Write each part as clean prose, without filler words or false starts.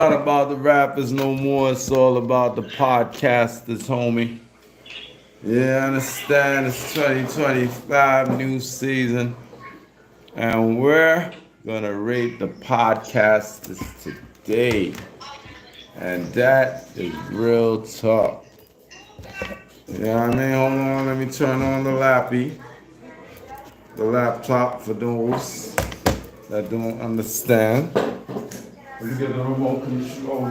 Not about the rappers no more. It's all about the podcasters, homie. Yeah, I understand. It's 2025 new season, and we're gonna rate the podcasters today, and that is real talk. Yeah, I mean, hold on. Let me turn on the laptop for those that don't understand. Let me get the remote control.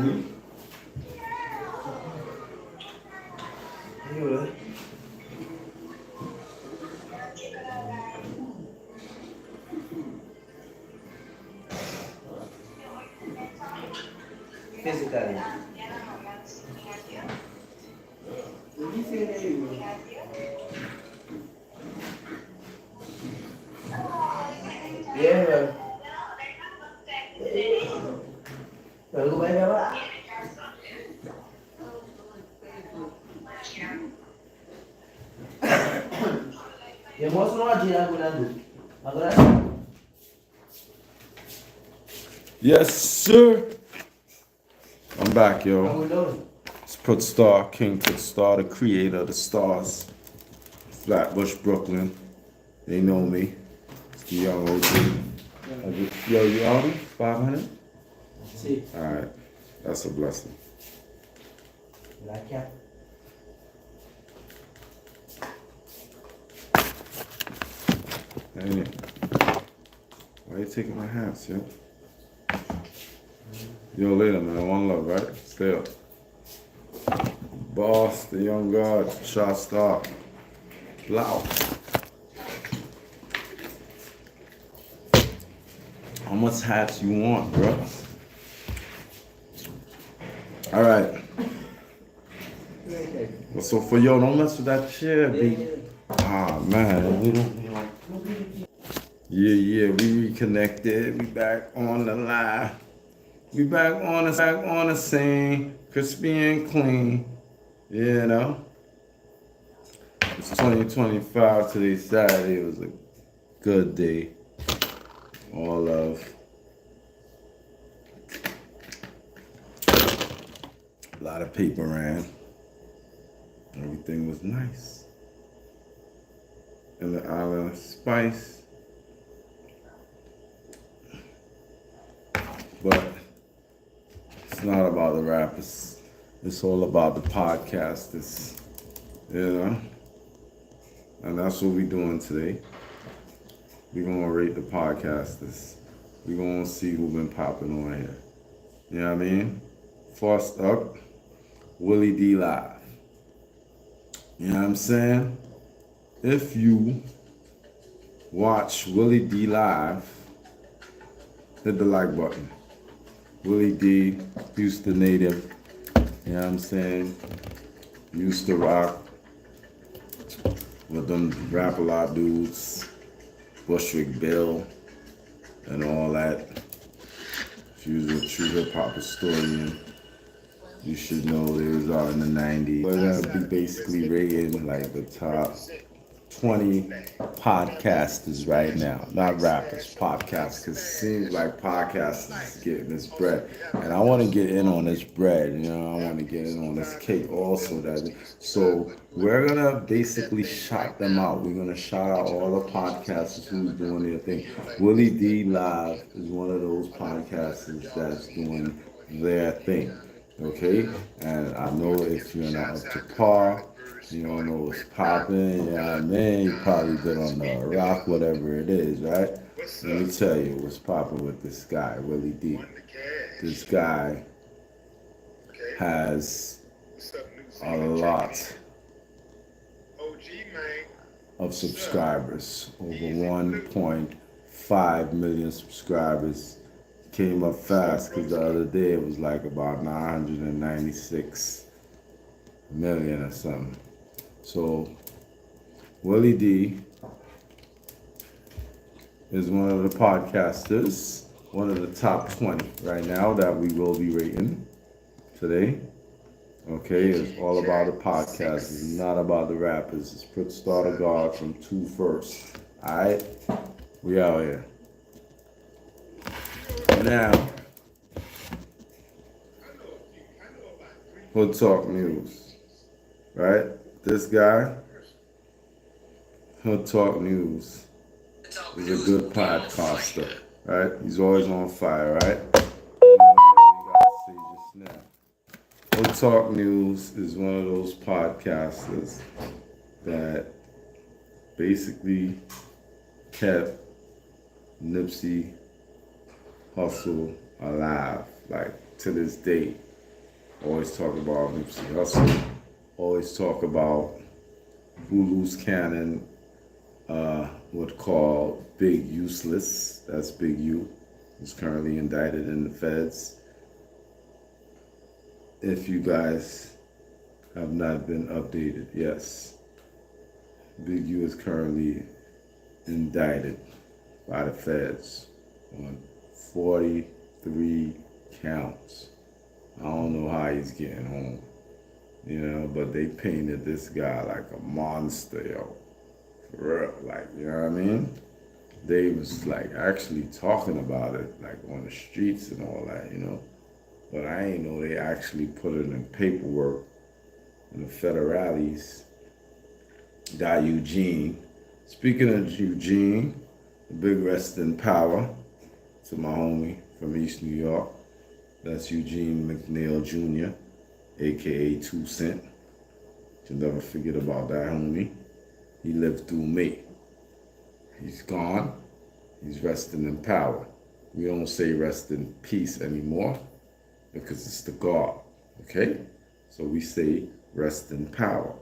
Physically. Yeah. Lalu bayar berapa? Ya mau semua aja aku nanti. Aku rasa. Yes, sir. I'm back, yo. Aku dulu. It's Put Star, King Put Star, the creator of the stars. Flatbush, Brooklyn. They know me. It's the young OG. Yo, you Audi? 500? Si. Alright. That's a blessing. Like ya. Ain't it? Why you taking my hats, yo? Yo, later, man. One love, right? Stay up. Boss, the young god, shot star. Loud. How much hats you want, bro? All right. So for yo, don't mess with that chair, B. Ah, man. Yeah, we reconnected. We back on the line. We back on the scene. Crispy and clean. You know? It's 2025. Today's Saturday. It was a good day. All love. A lot of paper ran. Everything was nice. And the island of spice. But it's not about the rappers. It's all about the podcasters. You know? And that's what we're doing today. We're gonna rate the podcasters. We're gonna see who's been popping on here. You know what I mean? First up, Willie D Live. You know what I'm saying? If you watch Willie D Live, hit the like button. Willie D, Houston native. You know what I'm saying? Used to rock with them rap a lot dudes, Bushwick Bill, and all that. If you was a true hip hop historian, you should know they was out in the 90s. We're gonna be basically rating like the top 20 podcasters right now. Not rappers, podcasters. Cause it seems like podcasters is getting this bread. And I wanna get in on this bread, you know, I wanna get in on this cake also. So we're gonna basically shout them out. We're gonna shout out all the podcasters who's doing their thing. Willie D Live is one of those podcasters that's doing their thing. Okay? And I know if you're not up to par, you don't know what's popping, you know what I mean? You probably been on the rock, whatever it is, right? Let me tell you what's popping with this guy, Willie D. This guy has a lot of subscribers, over 1.5 million subscribers. Came up fast because the other day it was like about 996 million or something. So Willie D is one of the podcasters, one of the top 20 right now that we will be rating today. Okay, it's all about the podcast. It's not about the rappers. It's Put Star to God from 2 First. Alright? We out here. Now, Hood Talk News, right? This guy, Hood Talk News, is a good podcaster, right? He's always on fire, right? You gotta say just now. Hood Talk News is one of those podcasters that basically kept Nipsey Hussle alive, like to this day. Always talk about Nipsey Hussle. Always talk about who Loose Cannon would call Big Useless. That's Big U. He's currently indicted in the feds. If you guys have not been updated, yes, Big U is currently indicted by the feds on 43 counts. I don't know how he's getting home, but they painted this guy like a monster, yo. For real, like, you know what I mean? They was like actually talking about it, like on the streets and all that, But I ain't know they actually put it in paperwork. And the federales got Eugene. Speaking of Eugene, the big rest in power to my homie from East New York. That's Eugene McNeil Jr., aka 2 Cent. You'll never forget about that homie. He lived through me. He's gone. He's resting in power. We don't say rest in peace anymore because it's the God, okay? So we say rest in power.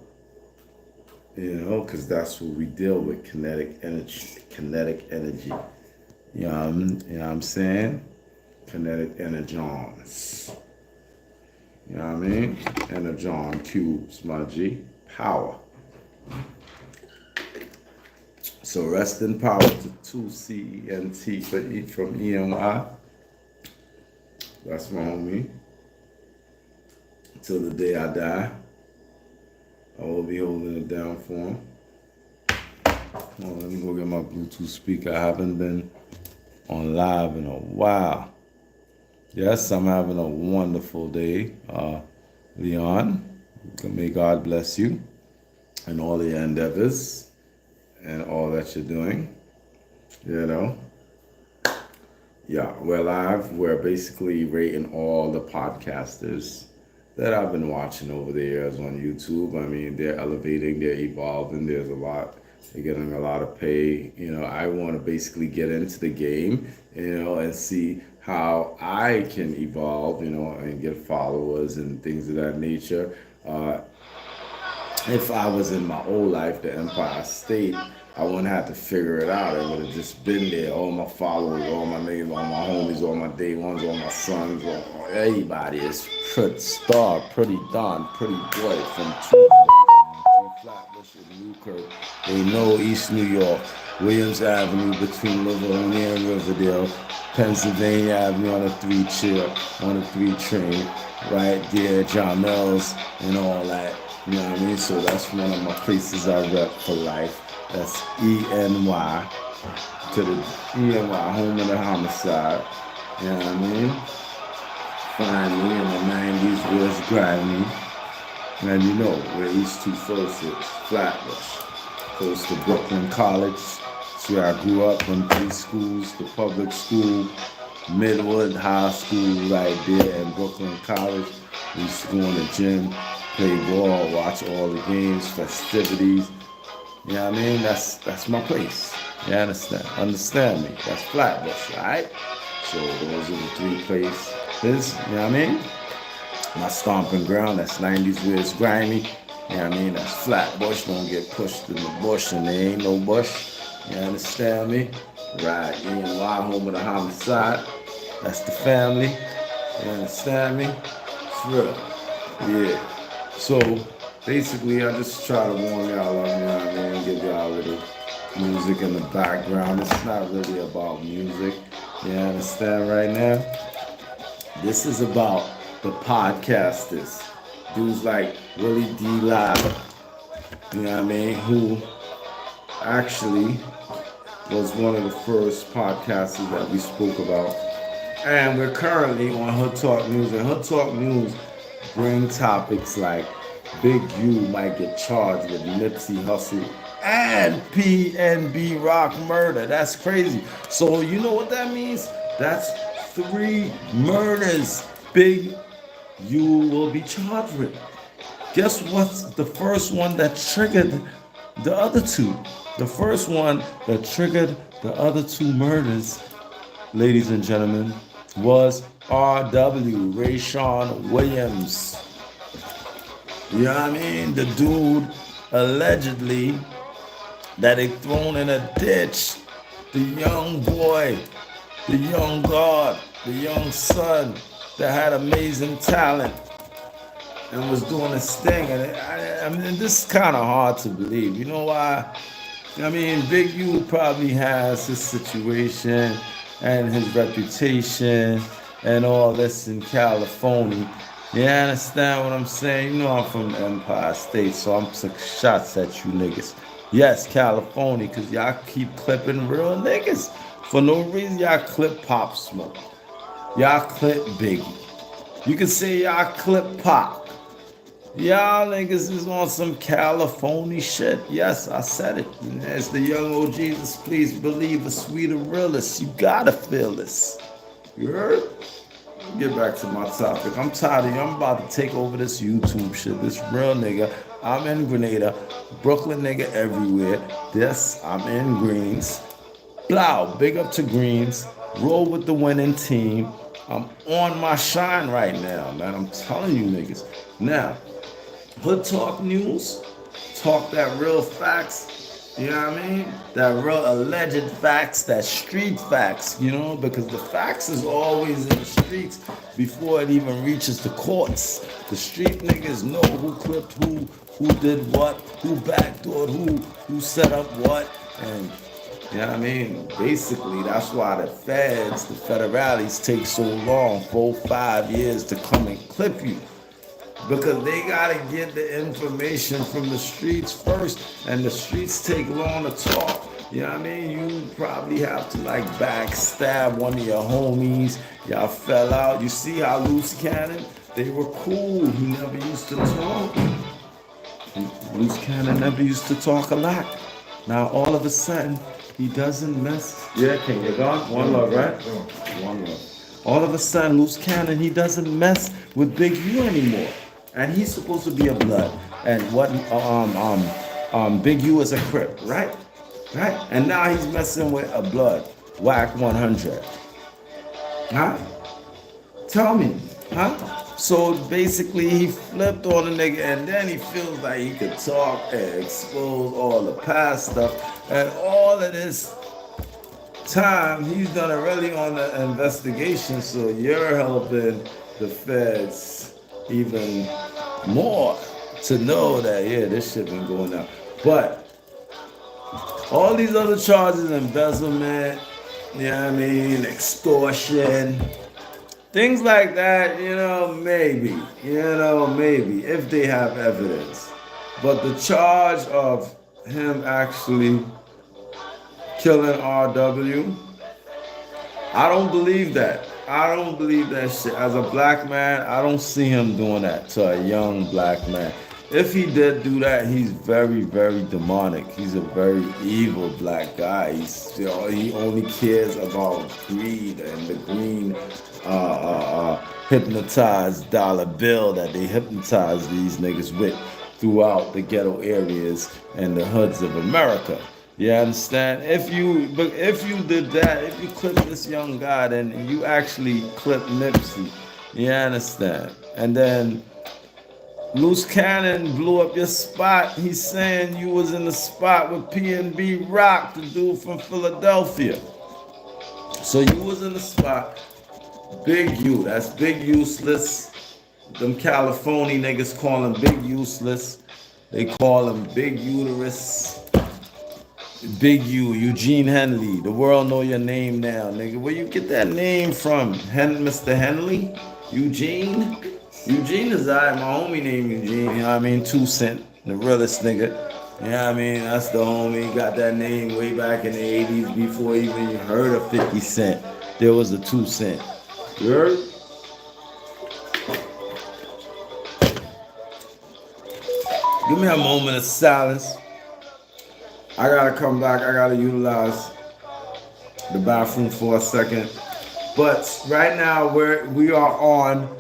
Because that's what we deal with, kinetic energy. You know what I'm saying? Kinetic energons. You know what I mean? Energon cubes, my G. Power. So rest in power to 2CENT from EMI. That's my homie. Till the day I die, I will be holding it down for him. Hold on, let me go get my Bluetooth speaker. I haven't been on live in a while. Yes, I'm having a wonderful day, Leon. May God bless you and all your endeavors and all that you're doing. Yeah, we're live. We're basically rating all the podcasters that I've been watching over the years on YouTube. I mean, they're elevating, they're evolving. There's a lot. They're getting a lot of pay. I want to basically get into the game, and see how I can evolve, and get followers and things of that nature. If I was in my old life, the Empire State, I wouldn't have to figure it out. I would have just been there. All my followers, all my niggas, all my homies, all my day ones, all my sons, all everybody is pretty boy from Flatbush and Newkirk. They know East New York, Williams Avenue between Livonia and Riverdale, Pennsylvania Avenue on a 3 train, right there, John Mills and all that. You know what I mean? So that's one of my places I rep for life. That's ENY to the ENY, home of the homicide. You know what I mean? Find me in the 90s, where's grimy? And where East 21st is, Flatbush. Close to Brooklyn College. That's where I grew up in 3 schools, the public school, Midwood High School right there, and Brooklyn College. We used to go in the gym, play ball, watch all the games, festivities. You know what I mean? That's my place. You understand me? That's Flatbush, right? So those are the 3 places, you know what I mean? My stomping ground, that's 90s where it's grimy. You know what I mean? That's Flatbush. Don't get pushed in the bush and there ain't no bush. You understand me? Right, ENY, home of the homicide. That's the family. You understand me? It's real. Yeah. So basically, I just try to warm y'all up, you know what I mean? Give y'all a little music in the background. It's not really about music. You understand right now? This is about the podcasters. Dudes like Willie D. Live, you know what I mean? Who actually was one of the first podcasters that we spoke about. And we're currently on Hood Talk News. And Hood Talk News bring topics like Big U might get charged with Nipsey Hussle and PNB Rock murder. That's crazy. So you know what that means? That's 3 murders Big U will be charged with. Guess what's the first one that triggered the other two? The first one that triggered the other 2 murders, ladies and gentlemen, was R.W. Rayshawn Williams. You know what I mean? The dude allegedly that they thrown in a ditch. The young boy, the young God, the young son that had amazing talent and was doing his thing. And I mean, this is kind of hard to believe. You know why? I mean, Big U probably has his situation and his reputation and all this in California. You understand what I'm saying? You know I'm from Empire State, so I'm took shots at you niggas. Yes, California, because y'all keep clipping real niggas. For no reason, y'all clip Pop Smoke. Y'all clip Biggie. You can say y'all clip Pop. Y'all niggas is on some California shit. Yes, I said it. As the young OGs, please believe the sweeter realist. You gotta feel this. You heard? Get back to my topic. I'm tired of you. I'm about to take over this YouTube shit. This real nigga. I'm in Grenada. Brooklyn nigga everywhere. This, I'm in Greens. Blow, big up to Greens. Roll with the winning team. I'm on my shine right now, man. I'm telling you niggas. Now, Hood Talk News, talk that real facts, you know what I mean? That real alleged facts, that street facts, you know, because the facts is always in the streets before it even reaches the courts. The street niggas know who clipped who did what, who backdoored who set up what, and you know what I mean? Basically, that's why the feds, the federales take so long, 4-5 years to come and clip you. Because they gotta get the information from the streets first, and the streets take long to talk. You know what I mean? You probably have to like backstab one of your homies. Y'all fell out. You see how Loose Cannon? They were cool. He never used to talk. Loose Cannon never used to talk a lot. Now all of a sudden, he doesn't mess. Yeah, King, you're gone? One love, right? One love. All of a sudden, Loose Cannon, he doesn't mess with Big U anymore. And he's supposed to be a blood. And what Big U is a Crip, right? Right? And now he's messing with a blood. Whack 100. Huh? Tell me, huh? So basically he flipped on the nigga and then he feels like he could talk and expose all the past stuff. And all of this time he's done already on the investigation, so you're helping the feds even more to know that, yeah, this shit been going down. But all these other charges, embezzlement, you know what I mean, extortion, things like that, maybe, if they have evidence. But the charge of him actually killing RW, I don't believe that. I don't believe that shit. As a black man, I don't see him doing that to a young black man. If he did do that, he's very, very demonic. He's a very evil black guy. He only cares about greed and the green hypnotized dollar bill that they hypnotize these niggas with throughout the ghetto areas and the hoods of America. You understand? If you did that, if you clipped this young guy, then you actually clipped Nipsey. You understand? And then Loose Cannon blew up your spot. He's saying you was in the spot with PNB Rock, the dude from Philadelphia. So you was in the spot. Big U, that's Big Useless. Them California niggas call him Big Useless. They call him Big Uterus. Big U, Eugene Henley. The world know your name now, nigga. Where you get that name from? Mr. Henley? Eugene? Eugene is my homie named Eugene, you know what I mean? 2 Cent, the realest nigga. You know what I mean? That's the homie. Got that name way back in the 80s before even you heard of 50 Cent. There was a 2 Cent. You heard? Give me a moment of silence. I gotta come back. I gotta utilize the bathroom for a second. But right now we are on.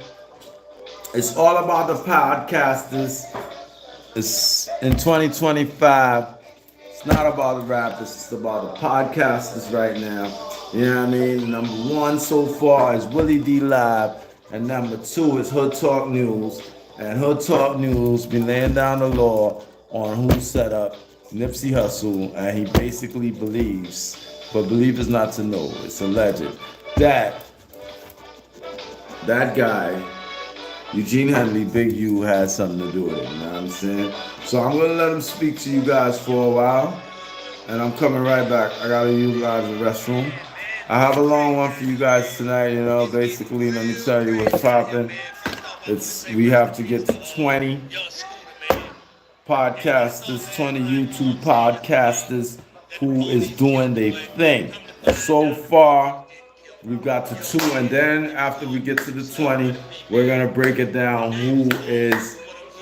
It's all about the podcasters. It's in 2025. It's not about the rappers. It's about the podcasters right now. You know what I mean? Number one so far is Willie D Live, and number two is Hood Talk News. And Hood Talk News been laying down the law on who set up Nipsey Hussle, and he basically believes, but believe is not to know. It's alleged that guy, Eugene Henley, Big U, had something to do with it. You know what I'm saying? So I'm gonna let him speak to you guys for a while, and I'm coming right back. I gotta utilize the restroom. I have a long one for you guys tonight. You know, basically, let me tell you what's popping. We have to get to 20 podcasters, 20 YouTube podcasters who is doing their thing. So far, we've got to 2, and then after we get to the 20, we're gonna break it down. Who is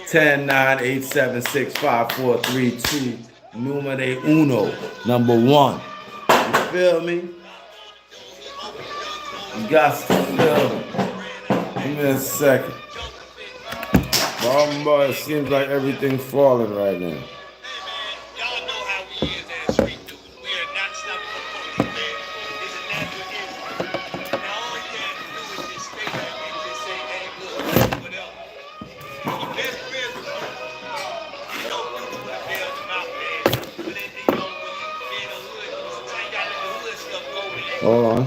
10, 9, 8, 7, 6, 5, 4, 3, 2, numero uno, number 1. You feel me? You got to feel me. Give me a second. Boy, it seems like everything's falling right now. Y'all know how we is as street dudes. We are not stopping for police, man. It's a natural instinct. Now all you have to do is just stay back and just say, hey, look, whatever. Your best friend was you don't do what the hell's about, man. But then, you know, when you be in the hood, sometimes you gotta let the hood stuff go, man. Hold on.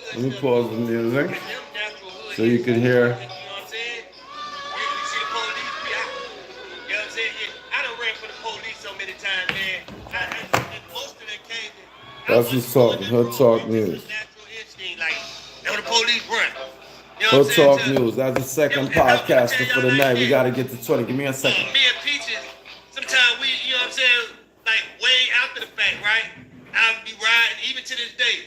Let me pause the music so you can hear. That's who's talking. Hood Talk News. Hood Talk News. That's the second podcaster for the night. We gotta get to 20. Give me a second. Me and Peaches, sometimes we, you know what I'm saying, like way after the fact, right? I'll be riding even to this day.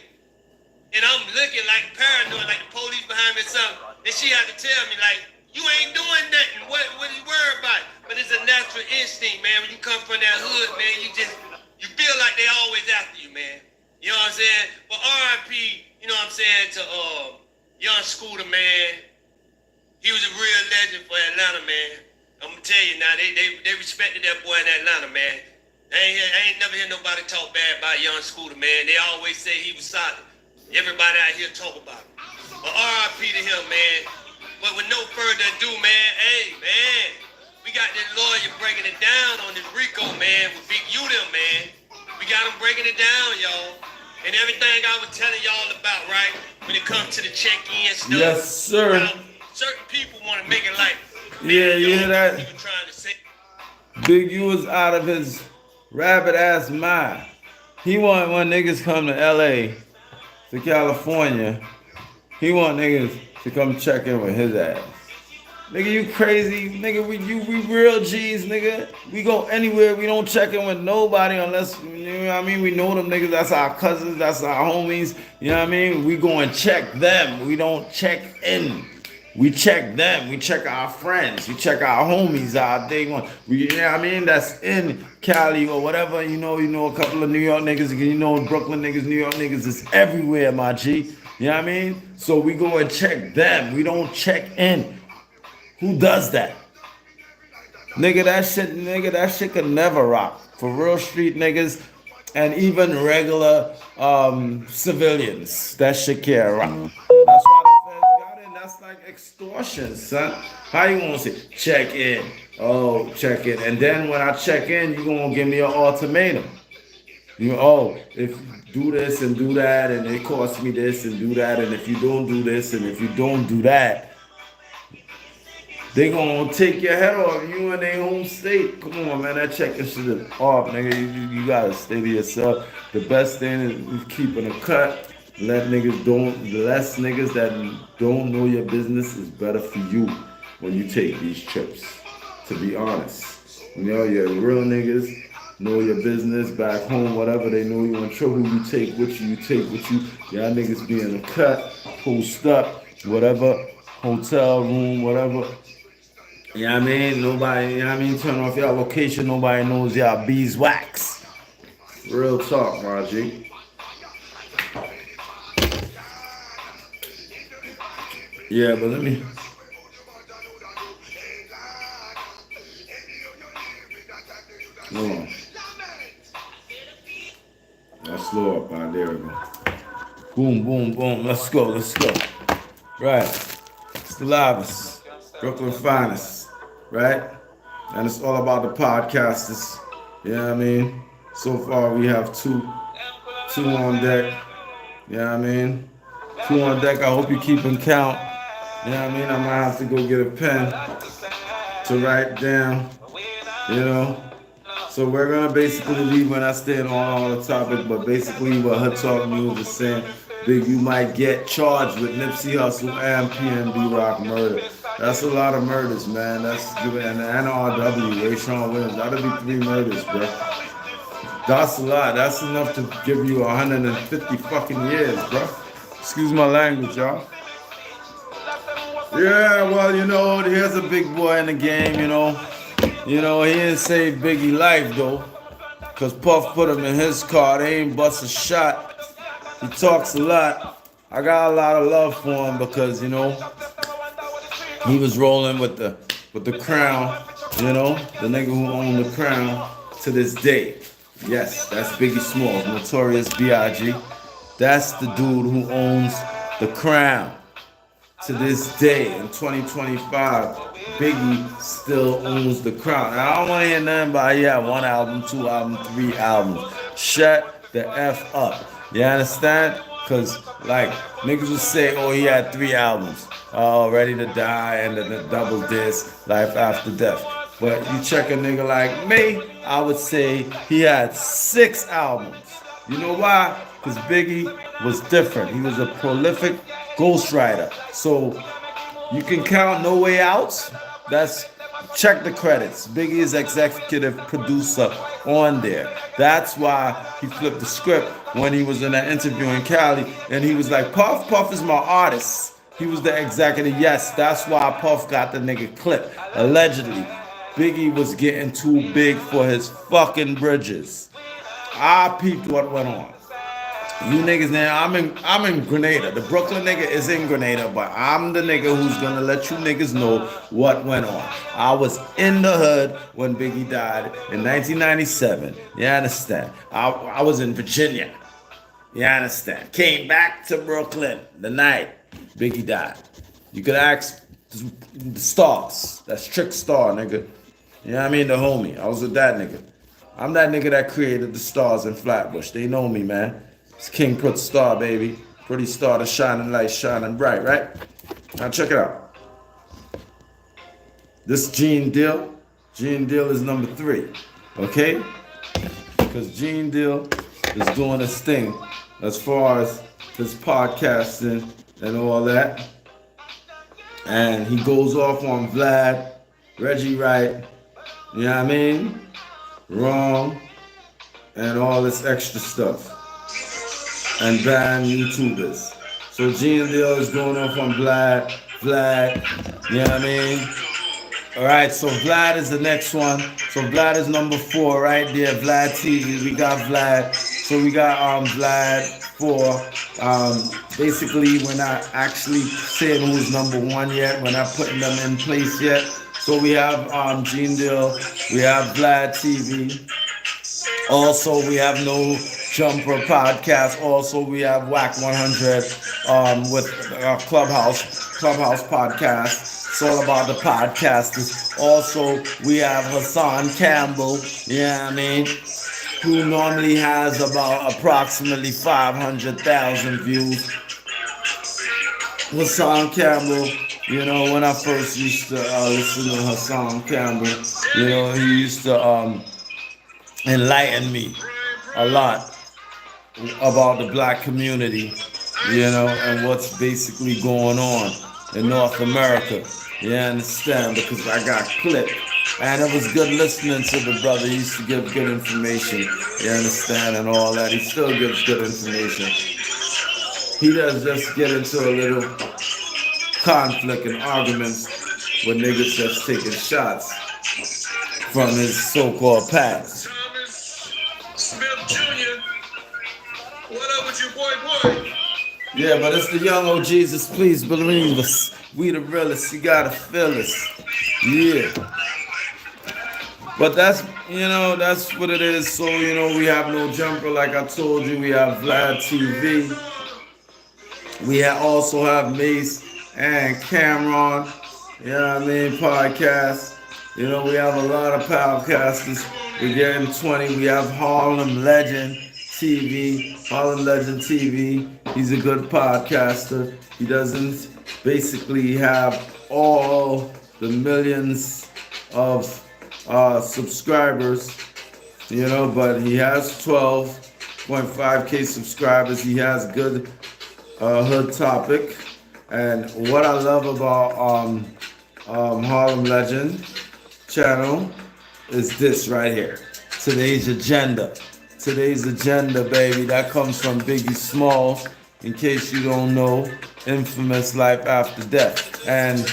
And I'm looking like paranoid, like the police behind me or something. And she had to tell me, like, you ain't doing nothing. What are you worried about? But it's a natural instinct, man. When you come from that hood, man, you feel like they always after you, man. You know what I'm saying? But R.I.P., you know what I'm saying, to Young Scooter, man. He was a real legend for Atlanta, man. I'm gonna tell you now, they respected that boy in Atlanta, man. I ain't never hear nobody talk bad about Young Scooter, man. They always say he was solid. Everybody out here talk about him. But R.I.P. to him, man. But with no further ado, man, hey, man, we got this lawyer breaking it down on this RICO, man, with Big U them, man. We got him breaking it down, y'all. And everything I was telling y'all about, right, when it comes to the check-in stuff. Yes, sir. How certain people want to make it like, Yeah, you hear that? you trying to say. Big U is out of his rabbit ass mind. He want when niggas come to LA, to California, he want niggas to come check in with his ass. Nigga, you crazy? Nigga, we real G's, nigga. We go anywhere. We don't check in with nobody unless, you know what I mean? We know them niggas. That's our cousins. That's our homies. You know what I mean? We go and check them. We don't check in. We check them. We check our friends. We check our homies, our day one. You know what I mean? That's in Cali or whatever. You know a couple of New York niggas. You know Brooklyn niggas, New York niggas. It's everywhere, my G. You know what I mean? So we go and check them. We don't check in. Who does that? Nigga, that shit could never rock. For real street niggas and even regular civilians, that shit can't rock. That's why the feds got in. That's like extortion, son. How you gonna say, check in? Oh, check in. And then when I check in, you gonna give me an ultimatum. If you do this and do that, and it costs me this and do that, and if you don't do this and if you don't do that, they gonna take your head off, you in their home state. Come on, man, that checking shit is off, nigga. You gotta stay to yourself. The best thing is keeping a cut. Less niggas that don't know your business is better for you when you take these trips. To be honest, you know, your real niggas know your business back home, whatever. They know you on trouble. You take with you. Y'all niggas be in a cut, post up, whatever, hotel room, whatever. You know what I mean? Nobody, you know what I mean? Turn off your location, nobody knows y'all beeswax. Real talk, Margie. Yeah, but let me. Hold on. Let's slow up. There we go. Boom, boom, boom. Let's go, let's go. Right. It's the Livest, Brooklyn finest. Right? And it's all about the podcasters. You know what I mean? So far we have two on deck. You know what I mean? Two on deck. I hope you keeping count. You know what I mean? I might have to go get a pen to write down. You know? So we're gonna basically leave when I stay on all the topic, but basically what Hood Talk News is saying, Big, you might get charged with Nipsey Hussle and PNB Rock murder. That's a lot of murders, man. That's and the NRW, Rayshawn Williams. That'll be 3 murders, bro. That's a lot. That's enough to give you 150 fucking years, bro. Excuse my language, y'all. Yeah, well, you know, here's a big boy in the game, you know. You know, he didn't save Biggie life, though. Because Puff put him in his car. They ain't bust a shot. He talks a lot. I got a lot of love for him because, you know, he was rolling with the Crown, you know, the nigga who owned the Crown to this day. Yes, that's Biggie Smalls, Notorious B.I.G. That's the dude who owns the Crown. To this day, in 2025, Biggie still owns the Crown. Now, I don't want to hear nothing about, yeah, 1 album, 2 albums, 3 albums. Shut the F up. You understand? Because, like, niggas would say, oh, he had 3 albums. Ready to Die and the double disc, Life After Death. But you check a nigga like me, I would say he had 6 albums. You know why? Because Biggie was different. He was a prolific ghostwriter. So you can count No Way Out. That's check the credits. Biggie is executive producer on there. That's why he flipped the script when he was in that interview in Cali. And he was like, Puff is my artist. He was the executive. Yes, that's why Puff got the nigga clipped. Allegedly, Biggie was getting too big for his fucking bridges. I peeped what went on. You niggas now, I'm in Grenada. The Brooklyn nigga is in Grenada, but I'm the nigga who's gonna let you niggas know what went on. I was in the hood when Biggie died in 1997. You understand? I was in Virginia. You understand? Came back to Brooklyn the night Biggie died. You could ask the Stars. That's Trick Star, nigga. You know what I mean? The homie. I was with that nigga. I'm that nigga that created the Stars in Flatbush. They know me, man. It's King Put Star, baby. Pretty star, the shining light, shining bright, right? Now check it out. This Gene Deal. Gene Deal is number 3. Okay? Because Gene Deal is doing his thing as far as his podcasting and all that. And he goes off on Vlad, Reggie Wright, you know what I mean? Wrong, and all this extra stuff. And ban YouTubers. So Gene Deal is going off on Vlad, you know what I mean? Alright, so Vlad is the next one. So Vlad is number 4 right there. Vlad TV, we got Vlad. So we got Vlad 4. Basically, we're not actually saying who's number 1 yet. We're not putting them in place yet. So we have Gene Deal, we have Vlad TV. Also, we have No Jumper Podcast. Also, we have Whack 100 with Clubhouse Podcast. It's all about the podcasters. Also, we have Hassan Campbell, you know what I mean, who normally has about approximately 500,000 views. Hassan Campbell, you know, when I first used to listen to Hassan Campbell, you know, he used to enlighten me a lot about the black community, you know, and what's basically going on in North America. You understand? Because I got clipped. And it was good listening to the brother. He used to give good information. You understand? And all that. He still gives good information. He does just get into a little conflict and arguments with niggas just taking shots from his so-called past. Thomas Smith Jr. What up with you, boy? Yeah, but it's the young oh Jesus, please believe us. We the realest, you gotta feel us. Yeah. But that's, that's what it is. So, we have no jumper, like I told you. We have Vlad TV. We also have Mace and Cameron, podcasts. We have a lot of podcasters. We're getting 20. We have Harlem Legend TV. Harlem Legend TV. He's a good podcaster. He doesn't basically have all the millions of subscribers, but he has 12.5K subscribers. He has good hood topic. And what I love about Harlem Legend channel is this right here. Today's agenda. Today's agenda, baby. That comes from Biggie Smalls. In case you don't know, infamous Life After Death. And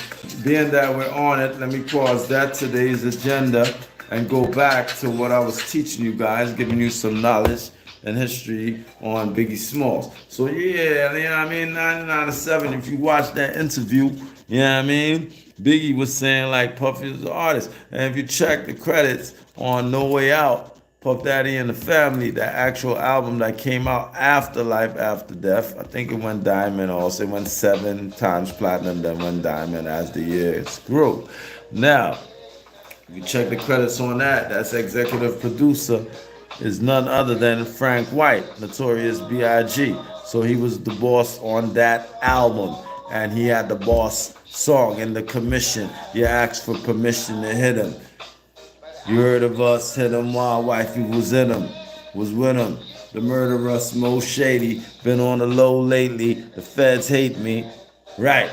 being that we're on it, let me pause that today's agenda and go back to what I was teaching you guys, giving you some knowledge and history on Biggie Smalls. So yeah, 997, if you watch that interview, Biggie was saying like Puffy is an artist. And if you check the credits on No Way Out, Puff Daddy and the Family, the actual album that came out after Life After Death, I think it went diamond also. It went 7 times platinum, then went diamond as the years grew. Now, if you check the credits on that, that's executive producer is none other than Frank White, Notorious B.I.G. So he was the boss on that album, and he had the boss song in the commission. You asked for permission to hit him. You heard of us, hit him while wifey was in him, was with him. The murderous Mo Shady, been on the low lately. The feds hate me. Right.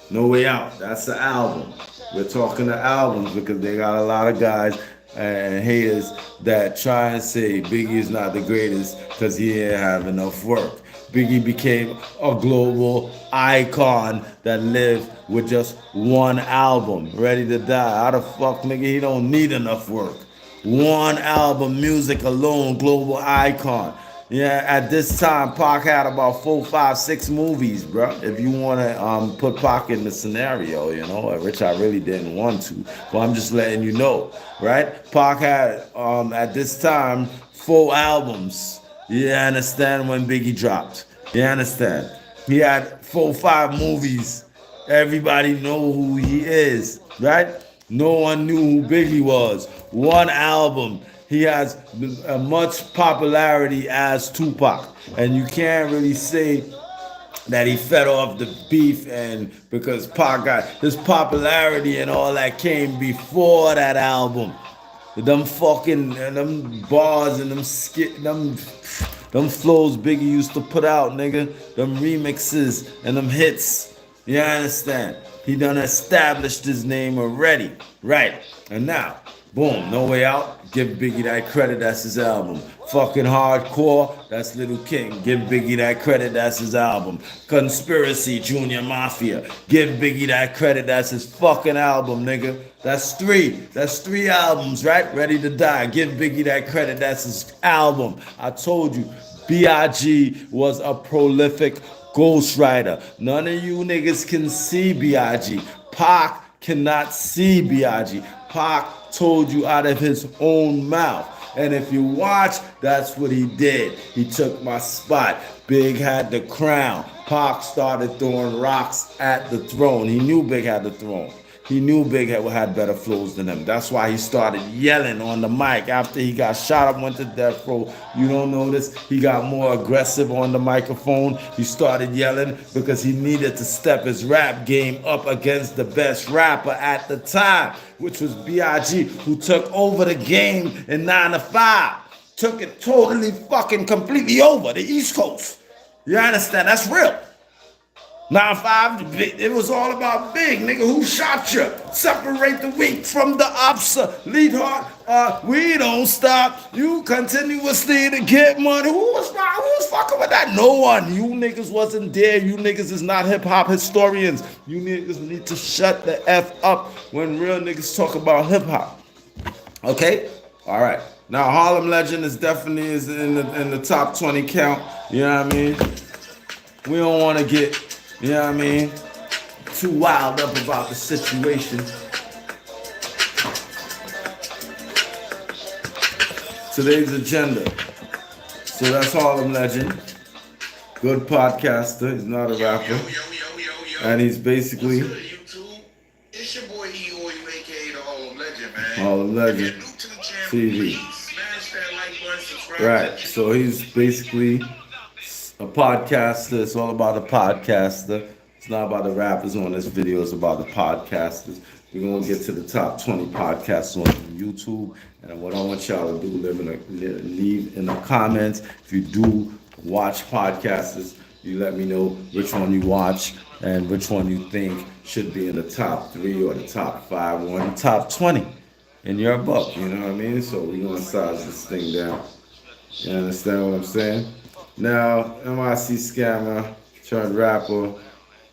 No Way Out, that's the album. We're talking the albums because they got a lot of guys and haters that try and say Biggie is not the greatest because he didn't have enough work. Biggie became a global icon that lived with just one album, Ready to Die. How the fuck, nigga, he don't need enough work. One album, music alone, global icon. Yeah, at this time, Pac had about 4, 5, 6 movies, bro. If you want to put Pac in the scenario, which I really didn't want to, but I'm just letting you know, right? Pac had, at this time, 4 albums. You understand, when Biggie dropped. You understand? He had 4, 5 movies. Everybody know who he is, right? No one knew who Biggie was. One album. He has as much popularity as Tupac. And you can't really say that he fed off the beef, and because Pac got his popularity and all that came before that album. Them fucking them bars and them flows Biggie used to put out, nigga. Them remixes and them hits. You understand? He done established his name already. Right. And now, boom, No Way Out. Give Biggie that credit, that's his album. Fucking Hardcore, that's Little King. Give Biggie that credit, that's his album. Conspiracy, Junior Mafia. Give Biggie that credit, that's his fucking album, nigga. That's 3. That's 3 albums, right? Ready to Die. Give Biggie that credit, that's his album. I told you, B.I.G. was a prolific ghostwriter. None of you niggas can see B.I.G. Pac cannot see B.I.G. Pac told you out of his own mouth. And if you watch, that's what he did. He took my spot. Big had the crown. Pac started throwing rocks at the throne. He knew Big had the throne. He knew Big had better flows than him. That's why he started yelling on the mic after he got shot up, went to death row. You don't know this? He got more aggressive on the microphone. He started yelling because he needed to step his rap game up against the best rapper at the time, which was B.I.G., who took over the game in 9 to 5. Took it totally fucking completely over the East Coast. You understand? That's real. 9-5, it was all about big, nigga. Who shot you? Separate the weak from the ops. Lead hard, we don't stop. You continuously to get money. Who was fucking with that? No one. You niggas wasn't there. You niggas is not hip hop historians. You niggas need to shut the F up when real niggas talk about hip hop. Okay? All right. Now Harlem Legend is definitely in the top 20 count. You know what I mean? We don't want to get, you know what I mean, too wild up about the situation. Today's agenda. So that's Harlem Legend. Good podcaster. He's not a rapper. And he's basically It's your boy E.O.U. aka the Harlem Legend, man. Harlem Legend TV. Smash that like button, subscribe. Right. So he's basically a podcaster. It's all about the podcaster. It's not about the rappers on this video. It's about the podcasters. We're going to get to the top 20 podcasts on YouTube. And what I want y'all to do, leave in the comments. If you do watch podcasters, you let me know which one you watch and which one you think should be in the top 3 or the top 5 or in the top 20 in your book. You know what I mean? So we're going to size this thing down. You understand what I'm saying? Now, MIC scammer turned rapper,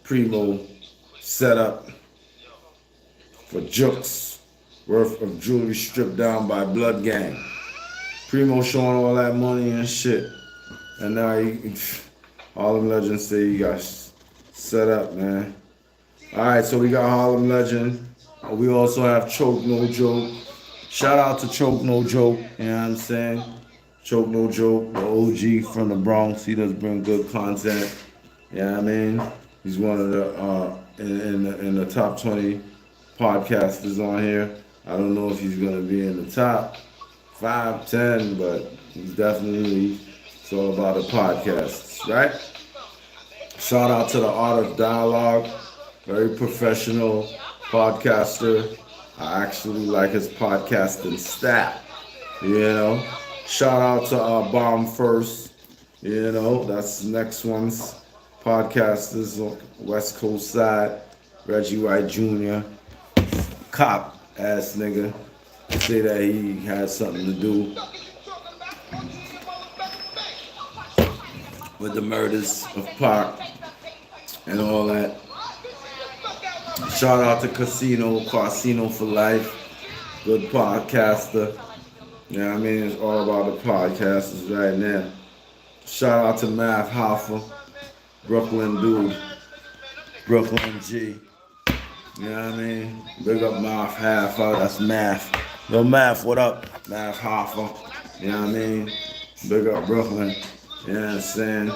Primo set up for jokes worth of jewelry stripped down by Blood Gang. Primo showing all that money and shit. And now Harlem Legend say he got set up, man. Alright, so we got Harlem Legend. We also have Choke No Joke. Shout out to Choke No Joke, you know what I'm saying? Choke No Joke, the OG from the Bronx. He does bring good content. You know what I mean? He's one of the in the top 20 podcasters on here. I don't know if he's gonna be in the top 5, 10, but he's definitely, it's all about the podcasts, right? Shout out to the Art of Dialogue, very professional podcaster. I actually like his podcasting style, you know. Shout out to Bomb First, you know, that's the next one's podcasters on West Coast side. Reggie White Jr., cop ass nigga, say that he had something to do with the murders of Pac and all that. Shout out to Casino for Life, good podcaster. You know what I mean? It's all about the podcasters right now. Shout out to Math Hoffa, Brooklyn dude, Brooklyn G. You know what I mean? Big up Math Hoffa, that's Math. Yo, Math, what up? Math Hoffa. You know what I mean? Big up Brooklyn. You know what I'm saying?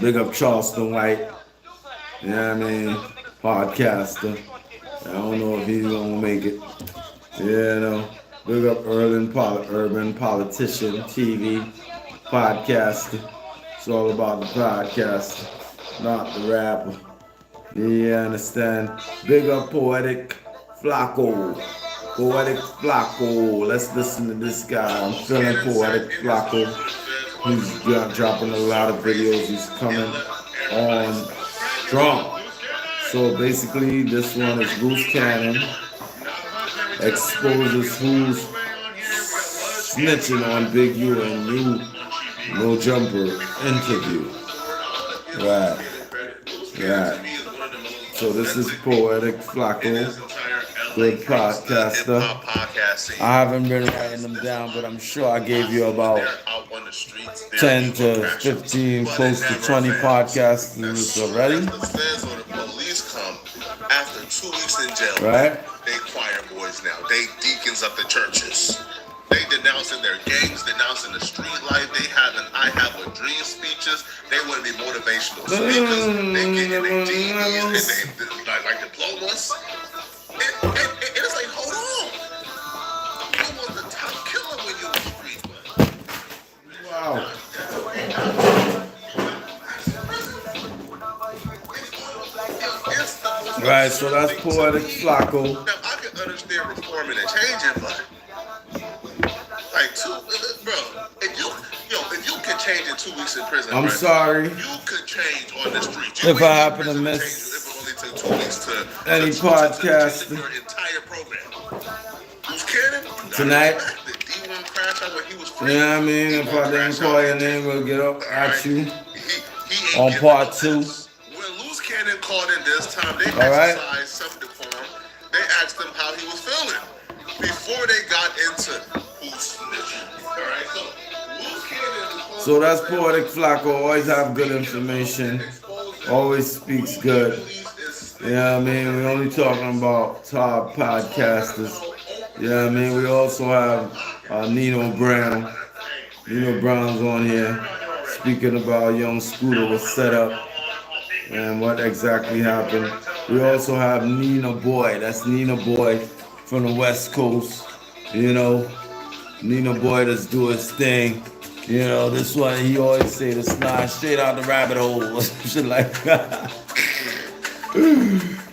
Big up Charleston White. You know what I mean? Podcaster. I don't know if he's gonna make it. You know. Big up Urban Politician TV. Podcaster. It's all about the podcaster, not the rapper. You understand? Big up Poetic Flacco. Poetic Flacco. Let's listen to this guy. I'm feeling Poetic Flacco. He's dropping a lot of videos. He's coming on strong. So basically, this one is Bruce Cannon exposes who's snitching on Big U and new No Jumper interview. Right. So this is Poetic Flacco, good podcaster. I haven't been writing them down, but I'm sure I gave you about 10 to 15, close to 20 podcasters already. After 2 weeks in jail, right? They choir boys now. They deacons of the churches. They denouncing their gangs, denouncing the street life. They having I Have a Dream speeches. They want to be motivational speakers. They getting their GEDs and they like diplomas. And it's like, hold on. You was the top killer when you was street. Wow. Right, so that's Poetic Flacco. Now I can understand reforming and changing, but like, bro, if you can change in 2 weeks in prison. I'm right? sorry. You could change on the street. If I happen to miss if it only took 2 weeks to any to podcast your entire program. Loose Cannon, tonight, the D1 crash out when he was free. you know what I mean? If I didn't call your name, we'll get up at you on part 2. When Loose Cannon called in this time, they right. exercised something for him. They asked him how he was feeling before they got into who's snitching. All right, so Loose Cannon. So that's Poetic Flacco. Always have good information. Always speaks good. You know what I mean? We're only talking about top podcasters. You know what I mean? We also have Nino Brown. Nino Brown's on here speaking about young Scooter was set up and what exactly happened. We also have Nina Boy. That's Nina Boy from the West Coast. You know, Nina Boy that's do his thing. You know, this one he always say to slide straight out the rabbit hole or some shit like that.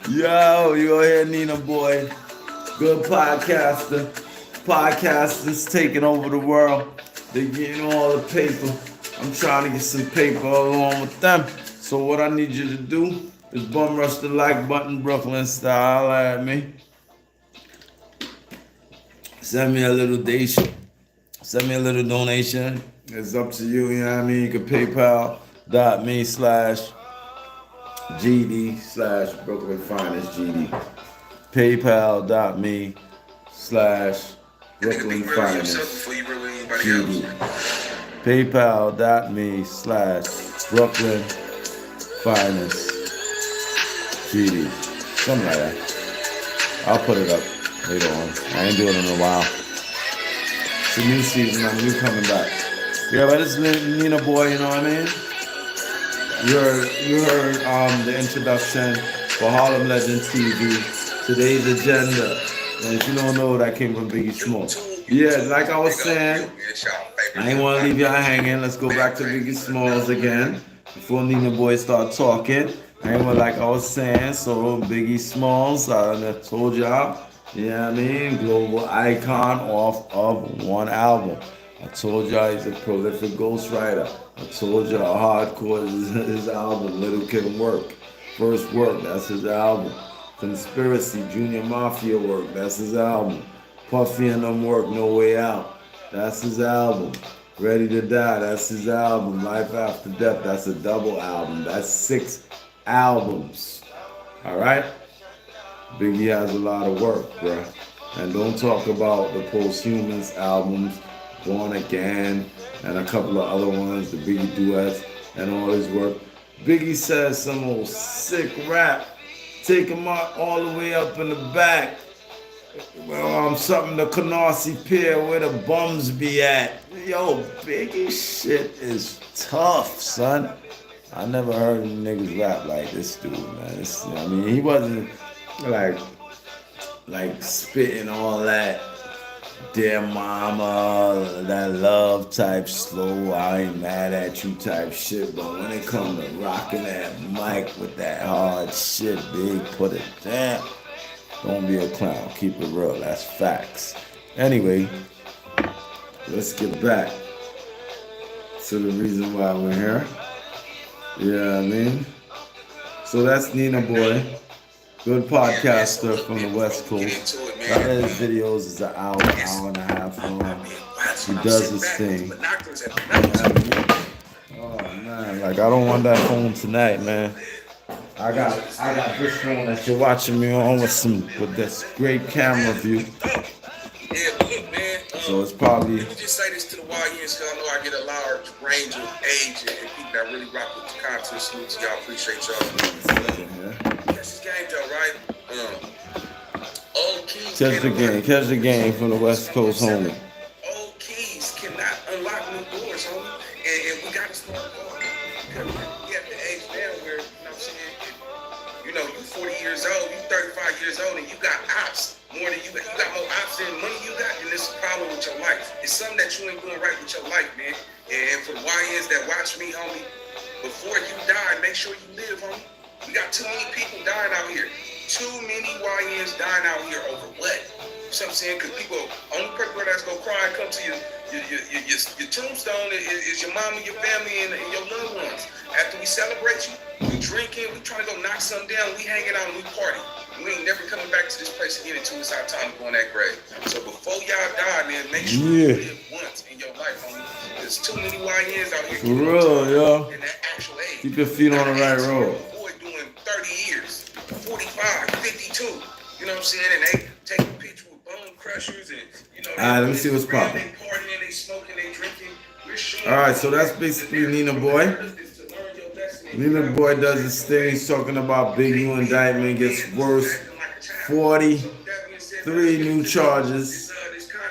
Yo, you gonna hear Nina Boy. Good podcaster. Podcasters taking over the world. They're getting all the paper. I'm trying to get some paper along with them. So what I need you to do is bum rush the like button, Brooklyn style at me. Send me a little donation. Send me a little donation. It's up to you, you know what I mean? You can PayPal.me/GD/Brooklyn Finest GD. PayPal.me/Brooklyn Finest GD. PayPal.me/Brooklyn Finest GD. Something like that. I'll put it up later on. I ain't doing it in a while. It's a new season, I'm new coming back. Yeah, but it's Nina Boy, you know what I mean? You heard the introduction for Harlem Legend TV. Today's agenda. And if you don't know, that came from Biggie Smalls. Yeah, like I was saying, I ain't want to leave y'all hanging. Let's go back to Biggie Smalls again before Nina Boy start talking. I ain't like I was saying. So Biggie Smalls, I told y'all, you know what I mean? Global icon off of one album. I told y'all he's a prolific ghostwriter. I told y'all Hardcore is his album, Little Kim Work. First Work, that's his album. Conspiracy, Junior Mafia Work, that's his album. Puffy and them Work, No Way Out, that's his album. Ready to Die, that's his album. Life After Death, that's a double album. That's 6 albums. Alright? Biggie has a lot of work, bruh. And don't talk about the Posthumous albums, Born Again, and a couple of other ones, the Biggie duets, and all his work. Biggie says some old sick rap. Take him out all the way up in the back. Well, something the Canarsie Pier where the bums be at. Yo, Biggie shit is tough, son. I never heard niggas rap like this dude, man. I mean, he wasn't like spitting all that dear mama, that love type slow, I ain't mad at you type shit. But when it comes to rocking that mic with that hard shit, big, put it down. Don't be a clown. Keep it real. That's facts. Anyway, let's get back to the reason why we're here. You know what I mean? So that's Nina Boy. Good podcaster from the West Coast. A lot of his videos is an hour and a half long. He does his thing. Oh man, like I don't want that phone tonight, man. I got this phone that you're watching me on with this great camera view. So it's probably. Let me just say this to the YNs, because I know I get a large range of age and people that really rock with the content. Salute to y'all. Appreciate y'all. That's this game, though, right? Old keys. Catch the game from the West Coast, homie. Old keys cannot unlock new doors, homie. And we got to start going. We at the age now where, you know what I'm saying? You know, you 40 years old, you 35 years old, and you got ops. More than you got more ops than money you got, and it's a problem with your life. It's something that you ain't doing right with your life, man. And for the YNs that watch me, homie, before you die, make sure you live, homie. We got too many people dying out here. too many YNs dying out here over what? You know what I'm saying? Because people, only people that's gonna cry and come to your tombstone is your mom and your family and your loved ones. After we celebrate you, we drinking, we trying to go knock something down, we hanging out and we party. We ain't never coming back to this place again until it's our time to go in that grave. So before y'all die, man, make sure you live once in your life, homie. There's too many YNs out here. For real, yo. In that actual age. Keep your feet on the right road. Boy doing 30 years, 45, 52. You know what I'm saying? And they take a picture with bone crushers and, you know. All right, let me see what's popping. They partying, they smoking, they drinking. All right, so that's basically Nina Boy. Nina Boy does his thing. He's talking about Big U indictment gets worse. 43 new charges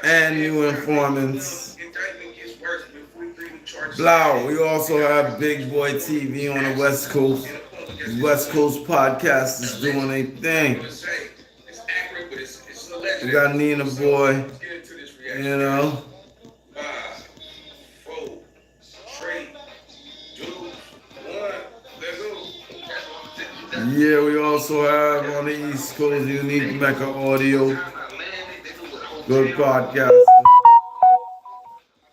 and new informants. Blau, we also have Big Boy TV on the West Coast. The West Coast podcast is doing a thing. We got Nina Boy, you know. Yeah, we also have on the East Coast Unique Mecca Audio. Good podcast.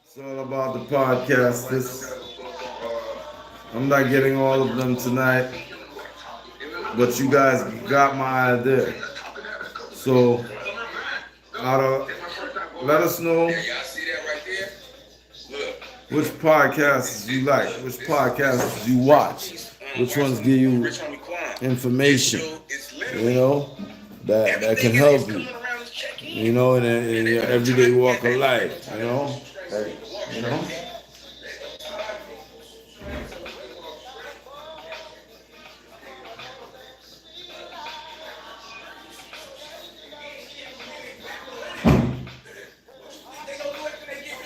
It's all about the podcasters. I'm not getting all of them tonight, but you guys got my idea. So, let us know which podcasts you like, which podcasts you watch, which ones give you information, you know, that can help you, you know, in your everyday walk of life, you know.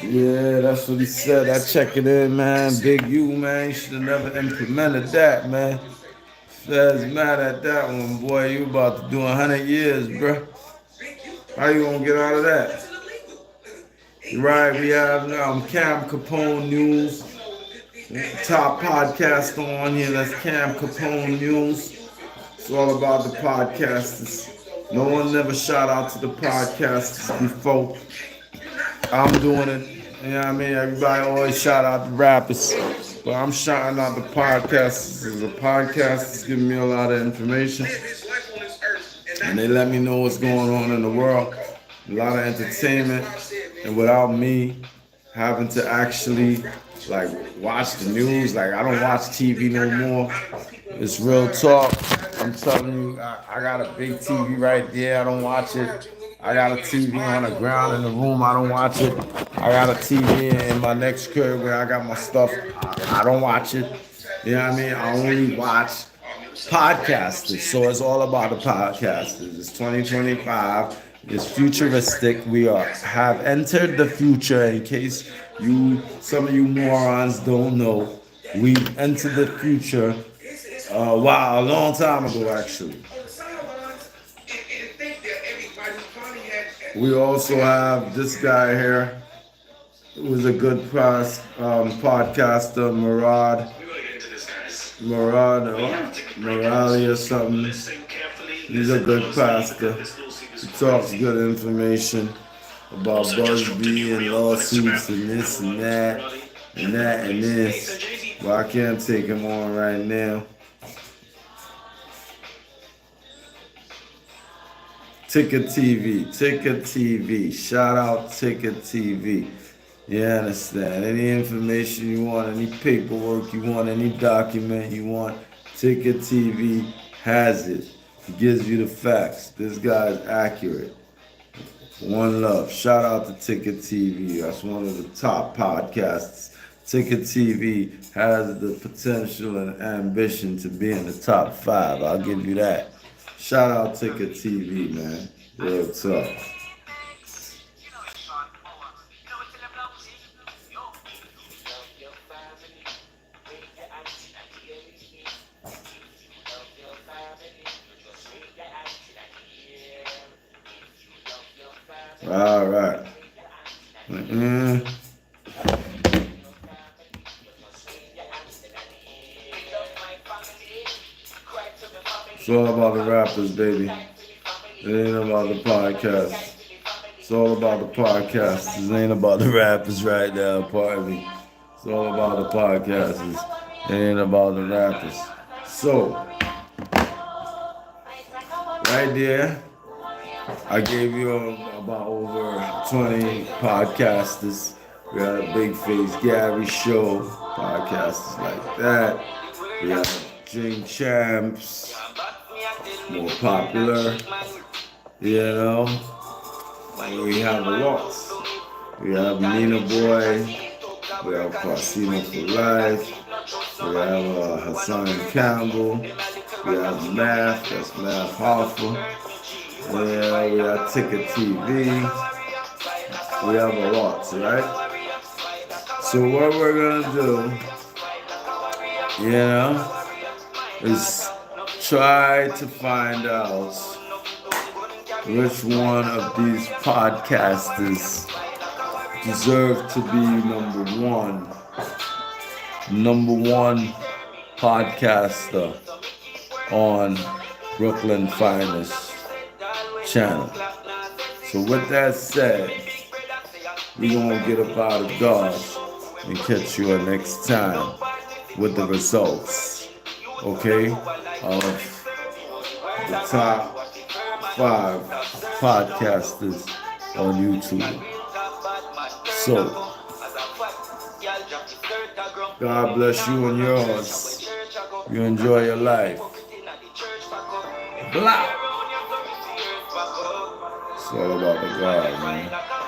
Yeah, that's what he said. I check it in, man. Big U, man. You should have never implemented that, man. Feds mad at that one, boy. You about to do 100 years, bro. How you gonna get out of that? Right, we have Cam Capone News. Top podcast on here. That's Cam Capone News. It's all about the podcasters. No one never shout out to the podcasters before. I'm doing it. You know what I mean? Everybody always shout out the rappers. But I'm shouting out the podcasters. The podcasters giving me a lot of information. And they let me know what's going on in the world. A lot of entertainment. And without me having to actually like watch the news, like I don't watch TV no more. It's real talk. I'm telling you, I got a big TV right there. I don't watch it. I got a TV on the ground in the room. I don't watch it. I got a TV in my next crib where I got my stuff. I don't watch it. You know what I mean? I only watch podcasters. So it's all about the podcasters. It's 2025. It's futuristic. We have entered the future. In case some of you morons don't know, we entered the future. A long time ago, actually. We also have this guy here, who is a good podcaster, Morali or something. He's a good pastor. He talks good information about Busby and lawsuits and this and that and that and this. But I can't take him on right now. Ticket TV. Shout out Ticket TV. You understand? Any information you want, any paperwork you want, any document you want, Ticket TV has it. He gives you the facts. This guy is accurate. One love. Shout out to Ticket TV. That's one of the top podcasts. Ticket TV has the potential and ambition to be in the top 5. I'll give you that. Shout out Ticket TV, man. Real tough. All right. all about the rappers, baby. It ain't about the podcast. It's all about the podcast. It ain't about the rappers right now, pardon me. It's all about the podcasters. It ain't about the rappers. So, right there, I gave you about over 20 podcasters. We had a Big Face Gary show, podcasters like that. We have Drink Champs, more popular, you know. We have lots. We have Nina Boy. We have Casino for Life. We have Hassan Campbell. We have Math. That's Math Hoffa. Yeah, we have Ticket TV. We have a lot, right? So what we're gonna do, you know, is try to find out which one of these podcasters deserve to be number one podcaster on Brooklyn Finest channel. So with that said, we're gonna get up out of Dodge and catch you next time with the results, okay, of the top 5 podcasters on YouTube. So, God bless you and yours. You enjoy your life. Blah. It's all about the God, man.